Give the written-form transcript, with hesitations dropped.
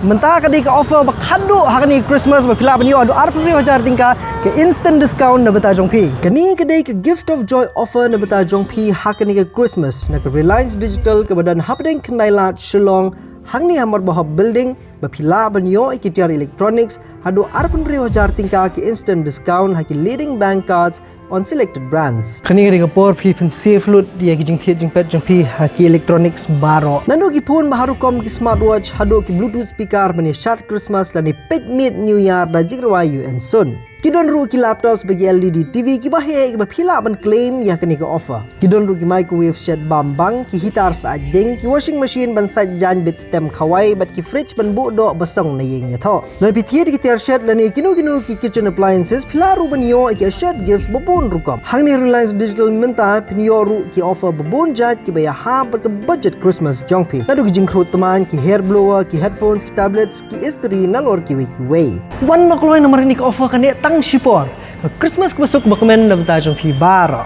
Mentah kadi ke offer bakado hari ni Christmas berpila banyo adu 60,000 tingkah ke instant discount na beta jongpi. Kani kedai ke gift of joy offer na beta jongpi hakani ke Christmas na ke Reliance Digital ke badan hapdeng kendai lat Shillong hang ni hamar bahab building berpila banyo ikitiar electronics hadu 60,000 tingkah ke instant discount haki leading bank cards on selected brands. Kani kedai ke por pi pen safe loot dia ki jing thiet jing pet jongpi haki electronics baro. Nanu ki phone baharu kom ki smartwatch hadu ki bluetooth speaker bani shat Christmas lani pick meet new year da jigrawayu and soon. Kidon ru ki laptops bagi LED TV ki bahe ki bapila ban claim ya kani ke offer. Kidon ru ki microwave set bambang ki hitar sa ding ki washing machine ban sa jan bit stem khawai bat ki fridge ban bu do basong na yeng ya tho. Lan pi thiet ki ter set lani kinu ki kitchen appliances pila ru ban yo ki set gifts babun ru kom. Hang ni Reliance Digital minta pinyo ru ki offer babun jat ki baya ha ber ke budget Christmas jongpi. Nadu ki jingkhrut teman ki hair blower ki headphones ki tablets ki istri nalor ki way. Wan nak loy nomor ni ke offer kan dia tang Shipor. Christmas besok bakemen na beta jong pi bar.